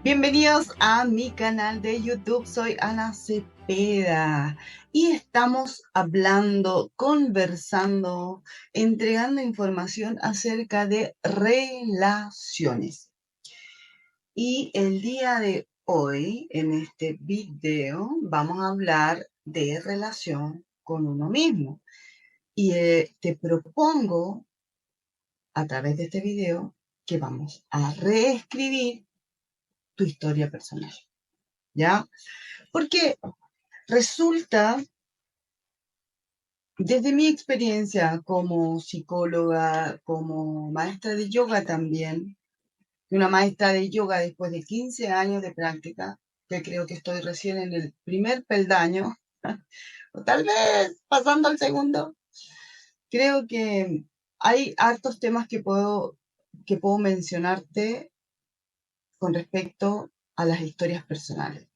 Bienvenidos a mi canal de YouTube, soy Ana Cepeda y estamos hablando, conversando, entregando información acerca de relaciones. Y el día de hoy, en este video, vamos a hablar de relación con uno mismo. Y te propongo, a través de este video, que vamos a reescribir tu historia personal, ¿ya? Porque resulta, desde mi experiencia como psicóloga, como maestra de yoga también, una maestra de yoga después de 15 años de práctica, que creo que estoy recién en el primer peldaño, o tal vez pasando al segundo, creo que hay hartos temas que puedo mencionarte con respecto a las historias personales.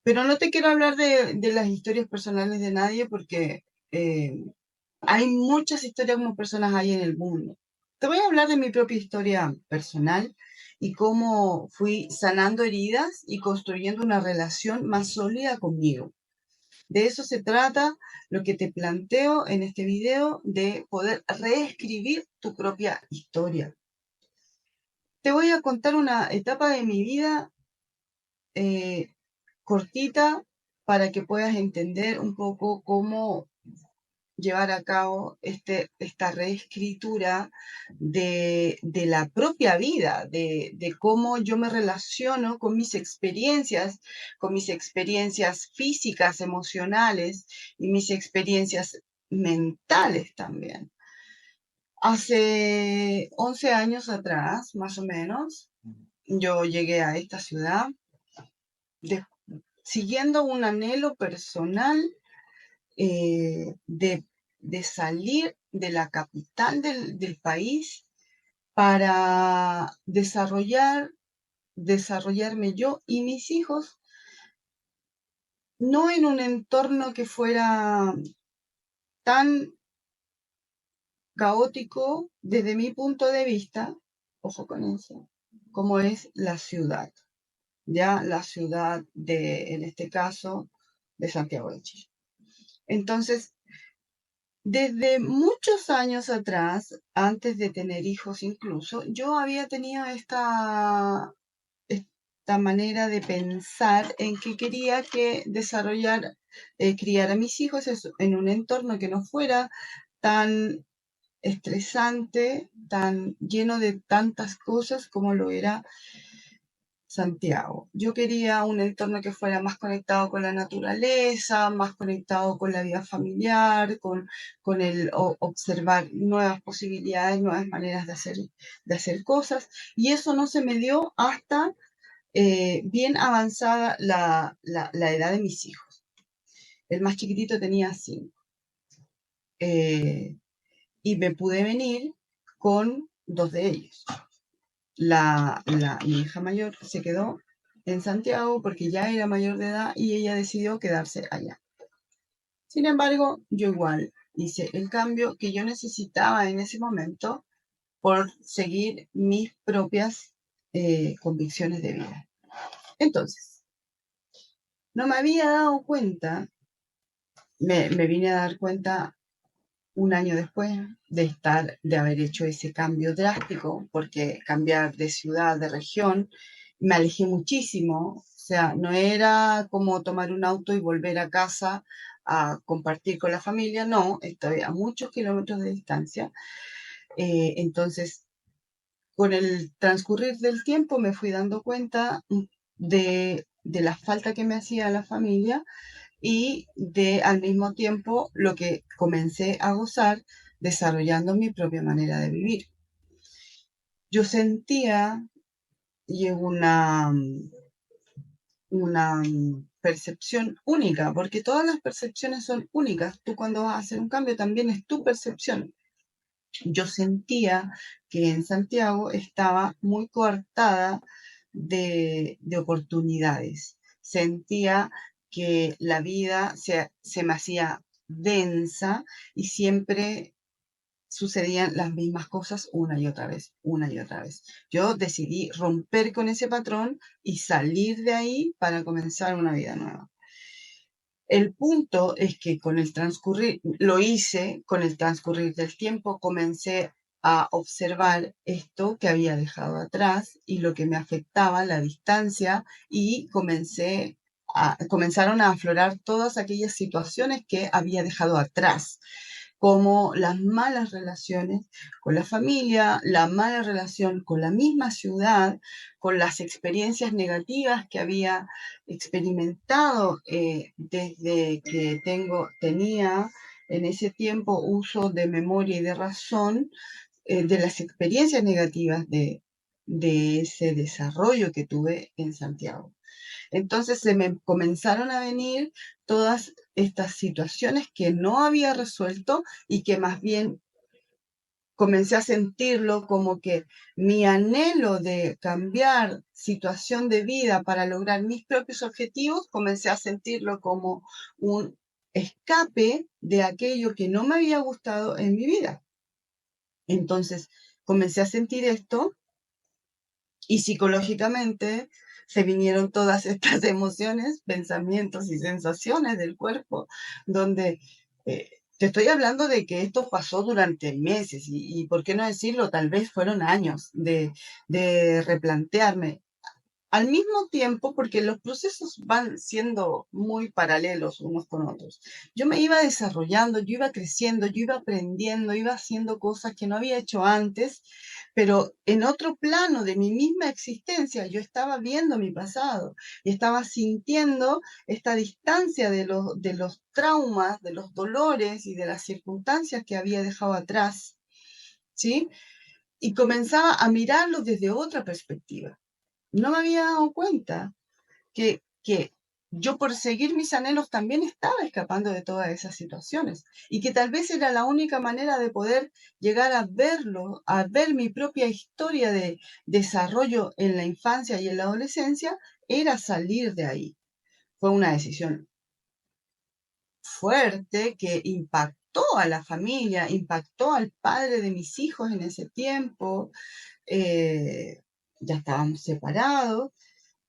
Pero no te quiero hablar de las historias personales de nadie porque hay muchas historias como personas hay en el mundo. Te voy a hablar de mi propia historia personal y cómo fui sanando heridas y construyendo una relación más sólida conmigo. De eso se trata lo que te planteo en este video, de poder reescribir tu propia historia. Te voy a contar una etapa de mi vida cortita para que puedas entender un poco cómo llevar a cabo esta reescritura de la propia vida, de cómo yo me relaciono con mis experiencias físicas, emocionales y mis experiencias mentales también. Hace 11 años atrás, más o menos, yo llegué a esta ciudad de, siguiendo un anhelo personal de salir de la capital del país para desarrollarme yo y mis hijos, no en un entorno que fuera tan caótico desde mi punto de vista, ojo con eso, como es la ciudad, ya la ciudad en este caso, de Santiago de Chile. Entonces, desde muchos años atrás, antes de tener hijos incluso, yo había tenido esta manera de pensar en que quería criar a mis hijos en un entorno que no fuera tan estresante, tan lleno de tantas cosas como lo era Santiago. Yo quería un entorno que fuera más conectado con la naturaleza, más conectado con la vida familiar, con el observar nuevas posibilidades, nuevas maneras de hacer cosas. Y eso no se me dio hasta bien avanzada la edad de mis hijos. El más chiquitito tenía 5. Y me pude venir con 2 de ellos. Mi hija mayor se quedó en Santiago porque ya era mayor de edad y ella decidió quedarse allá. Sin embargo, yo igual hice el cambio que yo necesitaba en ese momento por seguir mis propias convicciones de vida. Entonces, no me había dado cuenta, me vine a dar cuenta un año después de haber hecho ese cambio drástico, porque cambiar de ciudad, de región, me alejé muchísimo. O sea, no era como tomar un auto y volver a casa a compartir con la familia, no, estoy a muchos kilómetros de distancia. Entonces, con el transcurrir del tiempo me fui dando cuenta de la falta que me hacía la familia y al mismo tiempo lo que comencé a gozar desarrollando mi propia manera de vivir. Yo sentía y una percepción única, porque todas las percepciones son únicas. Tú cuando vas a hacer un cambio también es tu percepción. Yo sentía que en Santiago estaba muy coartada de oportunidades. Sentía que la vida se me hacía densa y siempre sucedían las mismas cosas una y otra vez, una y otra vez. Yo decidí romper con ese patrón y salir de ahí para comenzar una vida nueva. El punto es que con el transcurrir, lo hice, con el transcurrir del tiempo comencé a observar esto que había dejado atrás y lo que me afectaba, la distancia, y comenzaron a aflorar todas aquellas situaciones que había dejado atrás, como las malas relaciones con la familia, la mala relación con la misma ciudad, con las experiencias negativas que había experimentado desde que tenía en ese tiempo uso de memoria y de razón, de las experiencias negativas de ese desarrollo que tuve en Santiago. Entonces se me comenzaron a venir todas estas situaciones que no había resuelto y que más bien comencé a sentirlo como que mi anhelo de cambiar situación de vida para lograr mis propios objetivos, comencé a sentirlo como un escape de aquello que no me había gustado en mi vida. Entonces comencé a sentir esto y psicológicamente se vinieron todas estas emociones, pensamientos y sensaciones del cuerpo, donde te estoy hablando de que esto pasó durante meses y por qué no decirlo, tal vez fueron años de replantearme al mismo tiempo, porque los procesos van siendo muy paralelos unos con otros. Yo me iba desarrollando, yo iba creciendo, yo iba aprendiendo, iba haciendo cosas que no había hecho antes, pero en otro plano de mi misma existencia, yo estaba viendo mi pasado y estaba sintiendo esta distancia de los traumas, de los dolores y de las circunstancias que había dejado atrás, ¿sí? Y comenzaba a mirarlo desde otra perspectiva. No me había dado cuenta que yo por seguir mis anhelos también estaba escapando de todas esas situaciones y que tal vez era la única manera de poder llegar a verlo, a ver mi propia historia de desarrollo en la infancia y en la adolescencia, era salir de ahí. Fue una decisión fuerte que impactó a la familia, impactó al padre de mis hijos en ese tiempo. Ya estábamos separados.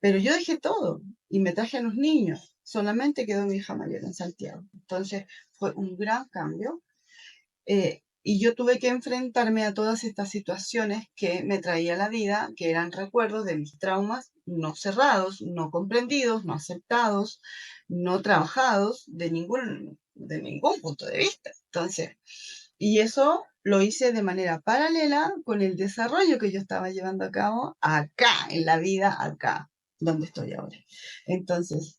Pero yo dejé todo y me traje a los niños. Solamente quedó mi hija mayor en Santiago. Entonces fue un gran cambio. Y yo tuve que enfrentarme a todas estas situaciones que me traía la vida, que eran recuerdos de mis traumas no cerrados, no comprendidos, no aceptados, no trabajados de ningún punto de vista. Entonces, y eso lo hice de manera paralela con el desarrollo que yo estaba llevando a cabo acá, en la vida, acá, donde estoy ahora. Entonces,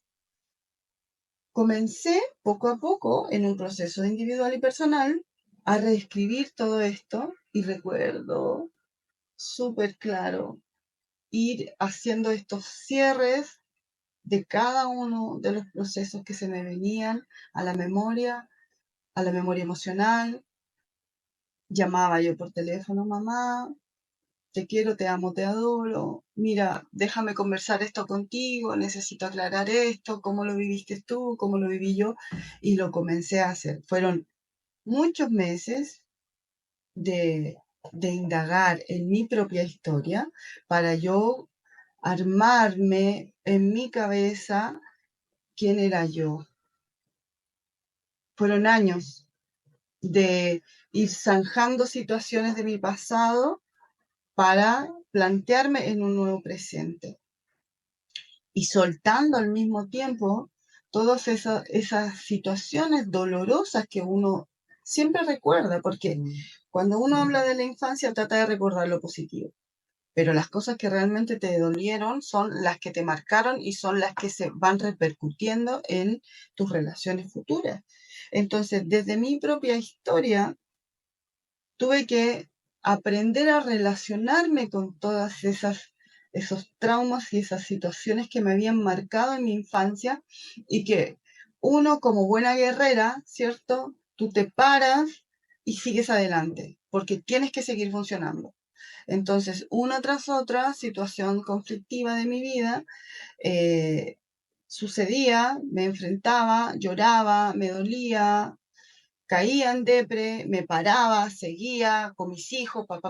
comencé poco a poco en un proceso individual y personal a reescribir todo esto y recuerdo súper claro ir haciendo estos cierres de cada uno de los procesos que se me venían a la memoria emocional. Llamaba yo por teléfono, mamá, te quiero, te amo, te adoro. Mira, déjame conversar esto contigo, necesito aclarar esto, cómo lo viviste tú, cómo lo viví yo, y lo comencé a hacer. Fueron muchos meses de, de indagar en mi propia historia para yo armarme en mi cabeza quién era yo. Fueron años de ir zanjando situaciones de mi pasado para plantearme en un nuevo presente y soltando al mismo tiempo todas esas situaciones dolorosas que uno siempre recuerda, porque cuando uno habla de la infancia trata de recordar lo positivo, pero las cosas que realmente te dolieron son las que te marcaron y son las que se van repercutiendo en tus relaciones futuras. Entonces, desde mi propia historia, tuve que aprender a relacionarme con todas esos traumas y esas situaciones que me habían marcado en mi infancia y que uno como buena guerrera, ¿cierto? Tú te paras y sigues adelante porque tienes que seguir funcionando. Entonces, una tras otra situación conflictiva de mi vida, sucedía, me enfrentaba, lloraba, me dolía, caía en depre, me paraba, seguía con mis hijos, pa.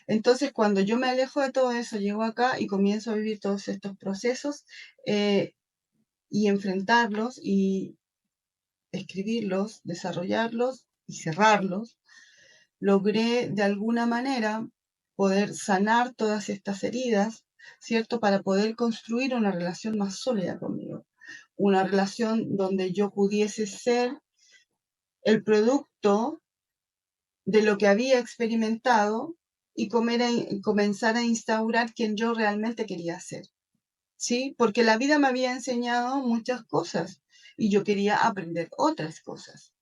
Entonces, cuando yo me alejo de todo eso, llego acá y comienzo a vivir todos estos procesos y enfrentarlos y escribirlos, desarrollarlos y cerrarlos, logré de alguna manera poder sanar todas estas heridas, ¿cierto? Para poder construir una relación más sólida conmigo. Una relación donde yo pudiese ser el producto de lo que había experimentado y comenzar a instaurar quien yo realmente quería ser, ¿sí? Porque la vida me había enseñado muchas cosas y yo quería aprender otras cosas.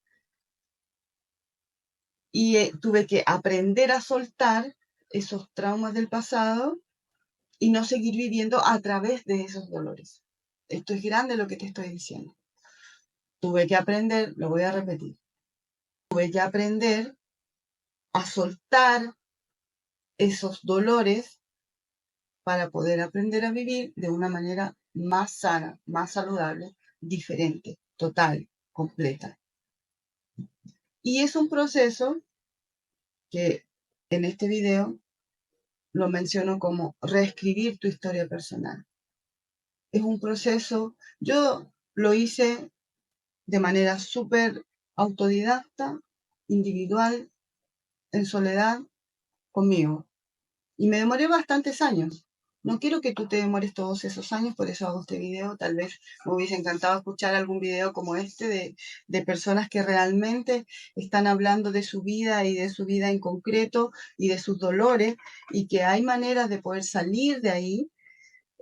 Y tuve que aprender a soltar esos traumas del pasado y no seguir viviendo a través de esos dolores. Esto es grande lo que te estoy diciendo. Tuve que aprender, lo voy a repetir, tuve que aprender a soltar esos dolores para poder aprender a vivir de una manera más sana, más saludable, diferente, total, completa. Y es un proceso que en este video lo menciono como reescribir tu historia personal. Es un proceso, yo lo hice de manera súper autodidacta, individual, en soledad, conmigo. Y me demoré bastantes años. No quiero que tú te demores todos esos años, por eso hago este video. Tal vez me hubiese encantado escuchar algún video como este de personas que realmente están hablando de su vida y de su vida en concreto y de sus dolores y que hay maneras de poder salir de ahí,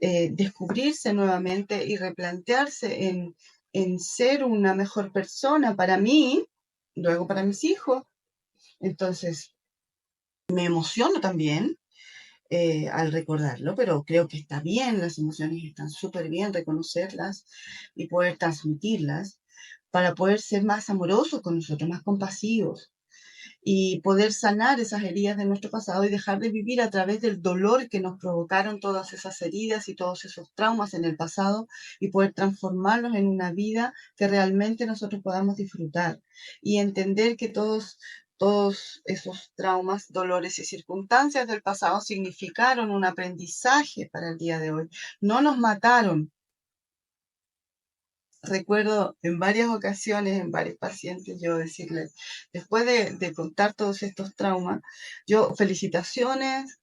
descubrirse nuevamente y replantearse en ser una mejor persona para mí, luego para mis hijos. Entonces, me emociono también al recordarlo, pero creo que está bien, las emociones están súper bien reconocerlas y poder transmitirlas para poder ser más amorosos con nosotros, más compasivos y poder sanar esas heridas de nuestro pasado y dejar de vivir a través del dolor que nos provocaron todas esas heridas y todos esos traumas en el pasado y poder transformarlos en una vida que realmente nosotros podamos disfrutar y entender que todos esos traumas, dolores y circunstancias del pasado significaron un aprendizaje para el día de hoy. No nos mataron. Recuerdo en varias ocasiones, en varios pacientes, yo decirles, después de contar todos estos traumas, yo, felicitaciones,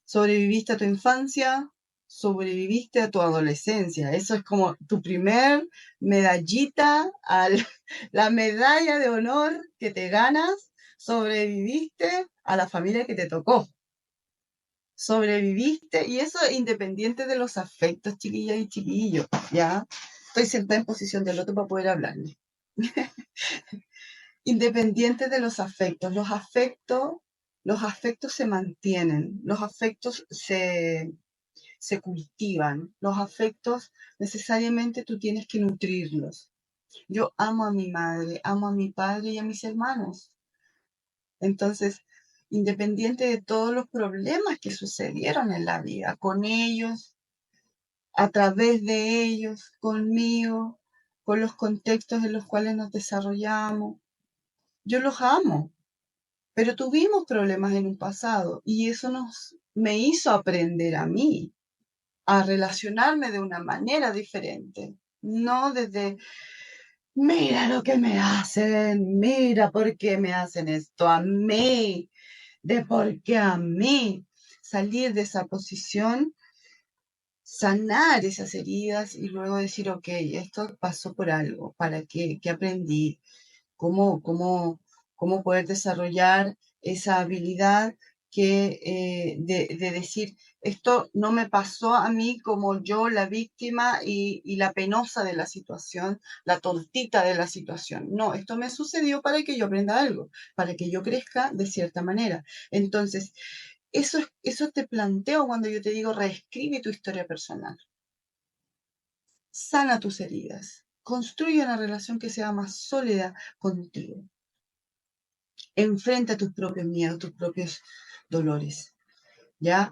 sobreviviste a tu infancia, sobreviviste a tu adolescencia. Eso es como tu primer medallita, la medalla de honor que te ganas, sobreviviste a la familia que te tocó. Sobreviviste, y eso independiente de los afectos, chiquillas y chiquillos, ¿ya? Estoy sentada en posición del otro para poder hablarle. Independiente de los afectos se mantienen, los afectos se cultivan, los afectos necesariamente tú tienes que nutrirlos. Yo amo a mi madre, amo a mi padre y a mis hermanos. Entonces, independiente de todos los problemas que sucedieron en la vida, con ellos, a través de ellos, conmigo, con los contextos en los cuales nos desarrollamos, yo los amo, pero tuvimos problemas en un pasado y eso me hizo aprender a mí a relacionarme de una manera diferente, no desde, mira lo que me hacen, mira por qué me hacen esto a mí, de por qué a mí, salir de esa posición, sanar esas heridas y luego decir, ok, esto pasó por algo, ¿para qué? ¿Qué aprendí? ¿Cómo poder desarrollar esa habilidad de decir, esto no me pasó a mí como yo, la víctima y la penosa de la situación, la tontita de la situación. No, esto me sucedió para que yo aprenda algo, para que yo crezca de cierta manera. Entonces, eso te planteo cuando yo te digo, reescribe tu historia personal. Sana tus heridas. Construye una relación que sea más sólida contigo. Enfrenta tus propios miedos, tus propios dolores. ¿Ya?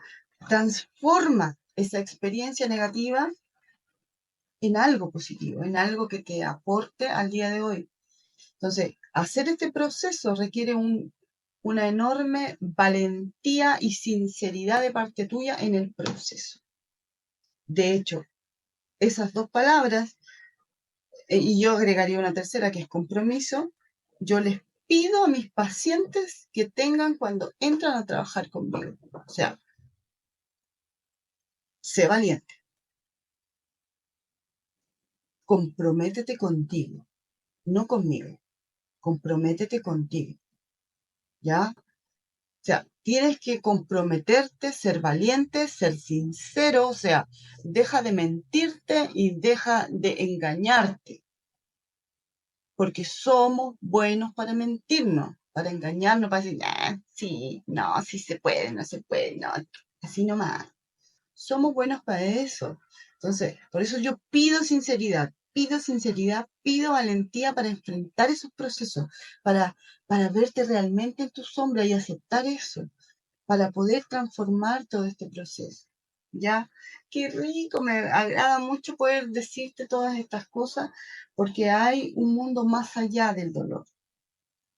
Transforma esa experiencia negativa en algo positivo, en algo que te aporte al día de hoy. Entonces, hacer este proceso requiere una enorme valentía y sinceridad de parte tuya en el proceso. De hecho, esas dos palabras, y yo agregaría una tercera que es compromiso, yo les pido a mis pacientes que tengan cuando entran a trabajar conmigo. O sea, sé valiente, comprométete contigo, no conmigo, comprométete contigo, ¿ya? O sea, tienes que comprometerte, ser valiente, ser sincero, o sea, deja de mentirte y deja de engañarte, porque somos buenos para mentirnos, para engañarnos, para decir, sí, no, sí se puede, no se puede, no, así nomás. Somos buenos para eso. Entonces, por eso yo pido valentía para enfrentar esos procesos, para verte realmente en tu sombra y aceptar eso, para poder transformar todo este proceso. ¿Ya? Qué rico, me agrada mucho poder decirte todas estas cosas porque hay un mundo más allá del dolor,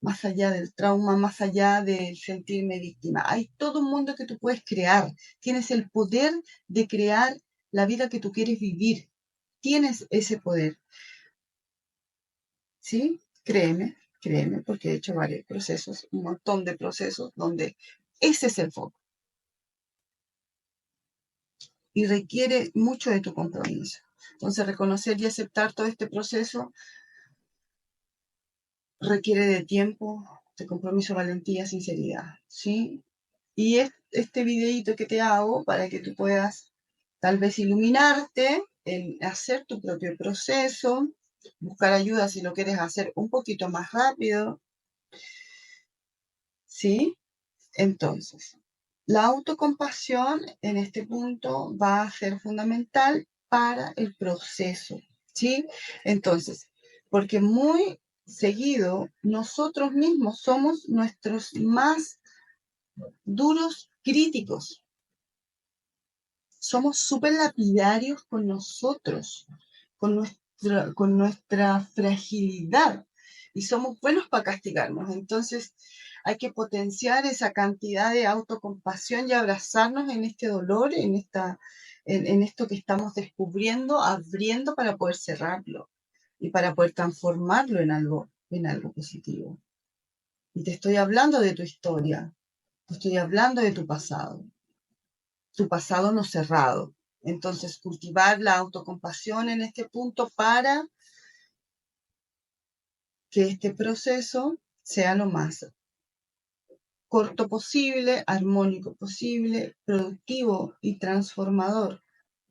más allá del trauma, más allá del sentirme víctima. Hay todo un mundo que tú puedes crear. Tienes el poder de crear la vida que tú quieres vivir. Tienes ese poder. ¿Sí? Créeme, porque he hecho varios procesos, un montón de procesos donde ese es el foco. Y requiere mucho de tu compromiso. Entonces, reconocer y aceptar todo este proceso requiere de tiempo, de compromiso, valentía, sinceridad, ¿sí? Y este videito que te hago para que tú puedas tal vez iluminarte en hacer tu propio proceso, buscar ayuda si lo quieres hacer un poquito más rápido, ¿sí? Entonces, la autocompasión en este punto va a ser fundamental para el proceso, ¿sí? Entonces, porque muy seguido nosotros mismos somos nuestros más duros críticos. Somos súper lapidarios con nosotros, con nuestra fragilidad y somos buenos para castigarnos. Entonces hay que potenciar esa cantidad de autocompasión y abrazarnos en este dolor, en esto que estamos descubriendo, abriendo para poder cerrarlo y para poder transformarlo en algo positivo. Y te estoy hablando de tu historia, te estoy hablando de tu pasado no cerrado. Entonces, cultivar la autocompasión en este punto para que este proceso sea lo más corto posible, armónico posible, productivo y transformador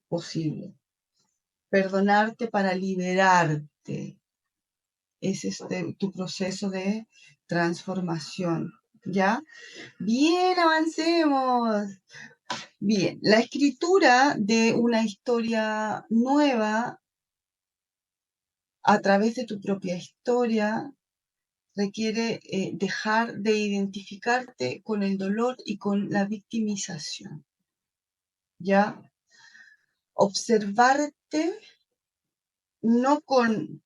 posible. Perdonarte para liberarte. Ese es tu proceso de transformación. ¿Ya? Bien, avancemos. Bien, la escritura de una historia nueva a través de tu propia historia requiere dejar de identificarte con el dolor y con la victimización. ¿Ya? Observarte no con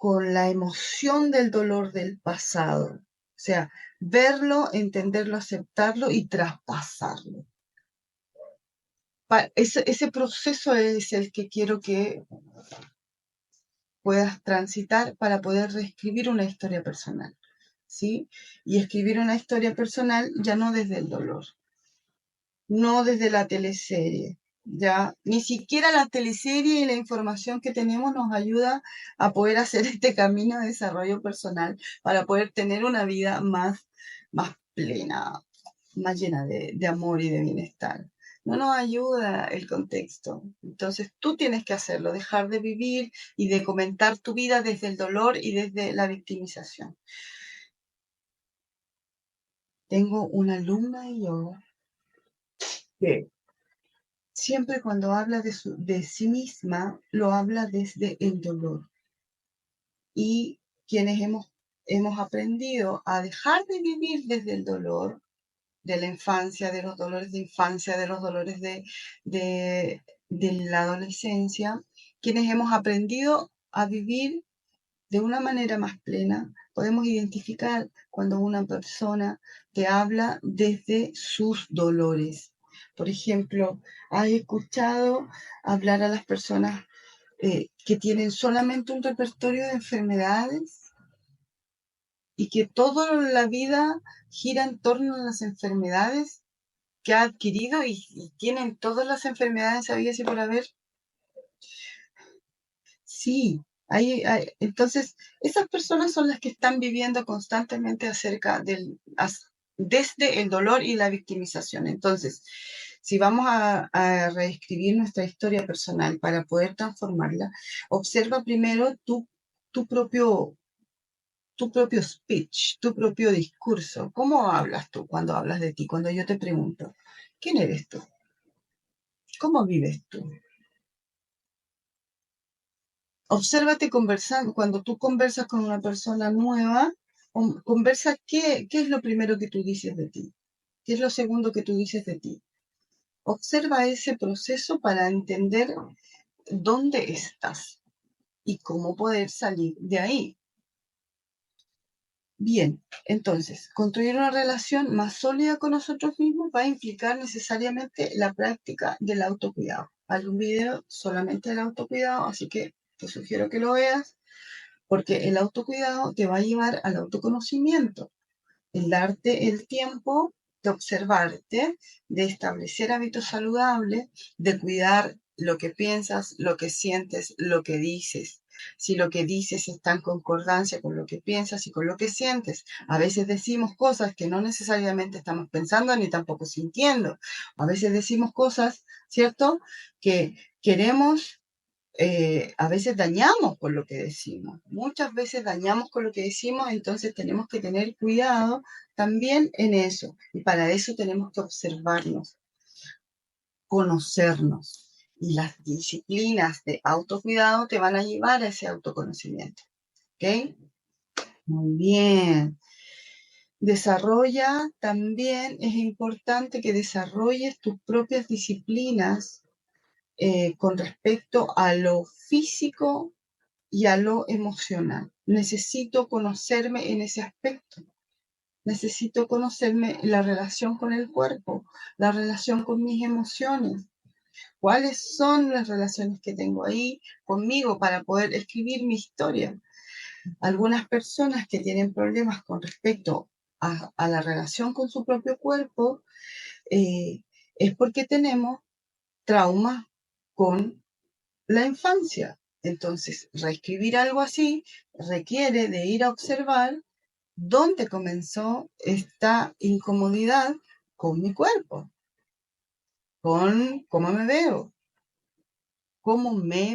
la emoción del dolor del pasado. O sea, verlo, entenderlo, aceptarlo y traspasarlo. Ese proceso es el que quiero que puedas transitar para poder reescribir una historia personal, ¿sí? Y escribir una historia personal ya no desde el dolor, no desde la teleserie, ya ni siquiera la teleserie y la información que tenemos nos ayuda a poder hacer este camino de desarrollo personal para poder tener una vida más plena, más llena de amor y de bienestar. No nos ayuda el contexto. Entonces tú tienes que hacerlo, dejar de vivir y de comentar tu vida desde el dolor y desde la victimización. Tengo una alumna de yoga que siempre cuando habla de sí misma, lo habla desde el dolor. Y quienes hemos aprendido a dejar de vivir desde el dolor, de la infancia, de los dolores de infancia, de los dolores de la adolescencia, quienes hemos aprendido a vivir de una manera más plena, podemos identificar cuando una persona te habla desde sus dolores. Por ejemplo, ¿has escuchado hablar a las personas que tienen solamente un repertorio de enfermedades y que toda la vida gira en torno a las enfermedades que ha adquirido y tienen todas las enfermedades habidas y por haber? Sí, entonces esas personas son las que están viviendo constantemente desde el dolor y la victimización. Entonces, si vamos a reescribir nuestra historia personal para poder transformarla, observa primero tu propio, tu propio speech, tu propio discurso. ¿Cómo hablas tú cuando hablas de ti? Cuando yo te pregunto, ¿quién eres tú? ¿Cómo vives tú? Obsérvate conversando. Cuando tú conversas con una persona nueva, conversa qué es lo primero que tú dices de ti, qué es lo segundo que tú dices de ti. Observa ese proceso para entender dónde estás y cómo poder salir de ahí. Bien, entonces, construir una relación más sólida con nosotros mismos va a implicar necesariamente la práctica del autocuidado. Hay un video solamente del autocuidado, así que te sugiero que lo veas, porque el autocuidado te va a llevar al autoconocimiento, el darte el tiempo de observarte, de establecer hábitos saludables, de cuidar lo que piensas, lo que sientes, lo que dices. Si lo que dices está en concordancia con lo que piensas y con lo que sientes. A veces decimos cosas que no necesariamente estamos pensando ni tampoco sintiendo. A veces decimos cosas, ¿cierto? Que queremos, a veces dañamos con lo que decimos, muchas veces dañamos con lo que decimos, entonces tenemos que tener cuidado también en eso. Y para eso tenemos que observarnos, conocernos. Y las disciplinas de autocuidado te van a llevar a ese autoconocimiento. ¿Ok? Muy bien. Desarrolla también, es importante que desarrolles tus propias disciplinas con respecto a lo físico y a lo emocional. Necesito conocerme en ese aspecto. Necesito conocerme la relación con el cuerpo, la relación con mis emociones. ¿Cuáles son las relaciones que tengo ahí conmigo para poder escribir mi historia? Algunas personas que tienen problemas con respecto a la relación con su propio cuerpo es porque tenemos traumas con la infancia. Entonces, reescribir algo así requiere de ir a observar dónde comenzó esta incomodidad con mi cuerpo, con cómo me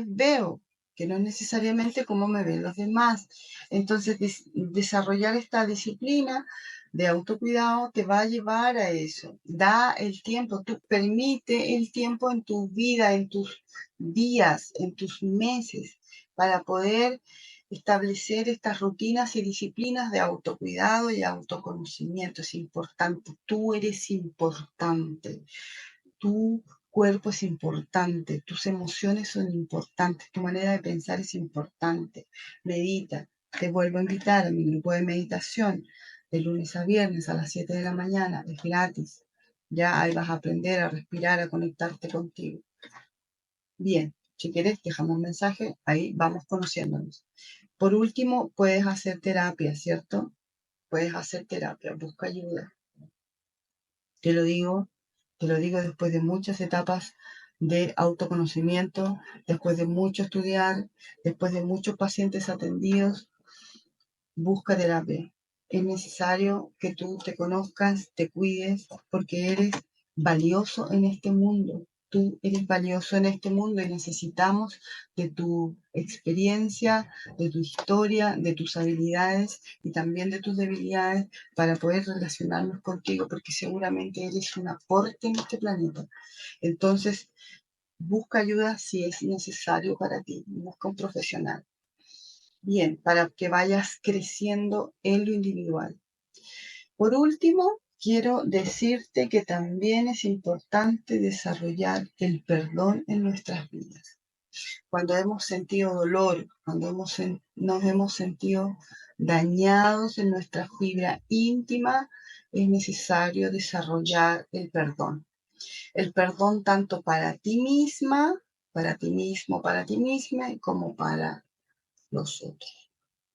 veo, que no necesariamente cómo me ven los demás. Entonces, desarrollar esta disciplina de autocuidado te va a llevar a eso. Da el tiempo, tú permite el tiempo en tu vida, en tus días, en tus meses, para poder establecer estas rutinas y disciplinas de autocuidado y autoconocimiento. Es importante, tú eres importante. Tu cuerpo es importante, tus emociones son importantes, tu manera de pensar es importante. Medita. Te vuelvo a invitar a mi grupo de meditación de lunes a viernes a las 7 de la mañana. Es gratis. Ya ahí vas a aprender a respirar, a conectarte contigo. Bien, si quieres, dejamos un mensaje, ahí vamos conociéndonos. Por último, puedes hacer terapia, ¿cierto? Puedes hacer terapia, busca ayuda. Te lo digo, después de muchas etapas de autoconocimiento, después de mucho estudiar, después de muchos pacientes atendidos, busca terapia. Es necesario que tú te conozcas, te cuides, porque eres valioso en este mundo. Tú eres valioso en este mundo y necesitamos de tu experiencia, de tu historia, de tus habilidades y también de tus debilidades para poder relacionarnos contigo, porque seguramente eres un aporte en este planeta. Entonces, busca ayuda si es necesario para ti, busca un profesional. Bien, para que vayas creciendo en lo individual. Por último, quiero decirte que también es importante desarrollar el perdón en nuestras vidas. Cuando hemos sentido dolor, cuando nos hemos sentido dañados en nuestra fibra íntima, es necesario desarrollar el perdón. El perdón tanto para ti misma, para ti mismo, para ti misma, como para los otros.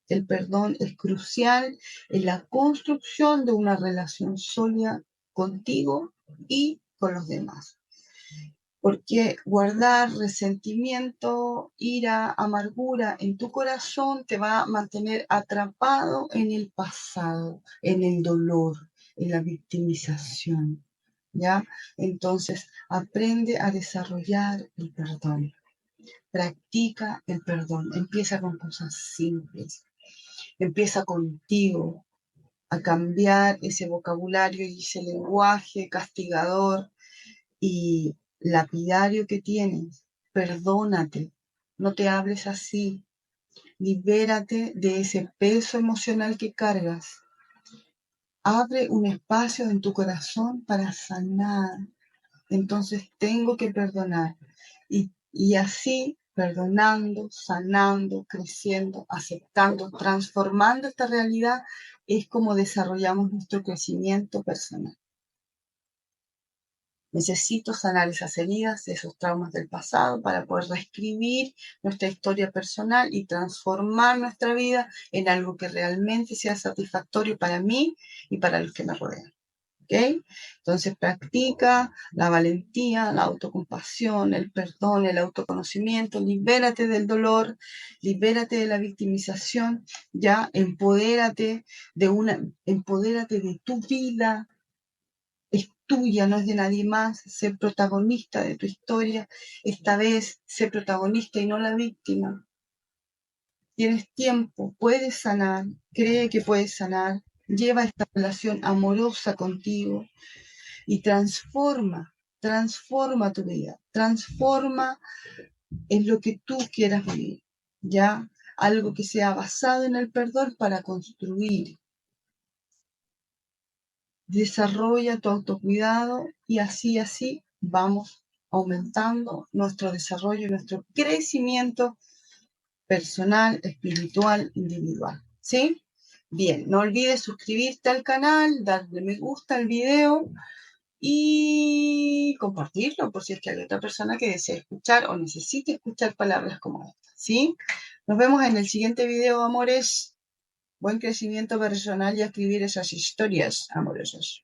El perdón es crucial en la construcción de una relación sólida contigo y con los demás. Porque guardar resentimiento, ira, amargura en tu corazón te va a mantener atrapado en el pasado, en el dolor, en la victimización. ¿Ya? Entonces, aprende a desarrollar el perdón. Practica el perdón. Empieza con cosas simples. Empieza contigo a cambiar ese vocabulario y ese lenguaje castigador y lapidario que tienes. Perdónate. No te hables así. Libérate de ese peso emocional que cargas. Abre un espacio en tu corazón para sanar. Entonces tengo que perdonar. Y así, perdonando, sanando, creciendo, aceptando, transformando esta realidad, es como desarrollamos nuestro crecimiento personal. Necesito sanar esas heridas, esos traumas del pasado para poder reescribir nuestra historia personal y transformar nuestra vida en algo que realmente sea satisfactorio para mí y para los que me rodean. ¿Ok? Entonces practica la valentía, la autocompasión, el perdón, el autoconocimiento, libérate del dolor, libérate de la victimización, ya empodérate empodérate de tu vida, es tuya, no es de nadie más, sé protagonista de tu historia, esta vez sé protagonista y no la víctima. Tienes tiempo, puedes sanar, cree que puedes sanar, lleva esta relación amorosa contigo y transforma tu vida, transforma en lo que tú quieras vivir, ¿ya? Algo que sea basado en el perdón para construir. Desarrolla tu autocuidado y así vamos aumentando nuestro desarrollo y nuestro crecimiento personal, espiritual, individual. ¿Sí? Bien, no olvides suscribirte al canal, darle me gusta al video y compartirlo por si es que hay otra persona que desee escuchar o necesite escuchar palabras como estas. ¿Sí? Nos vemos en el siguiente video, amores. Buen crecimiento personal y a escribir esas historias amorosas.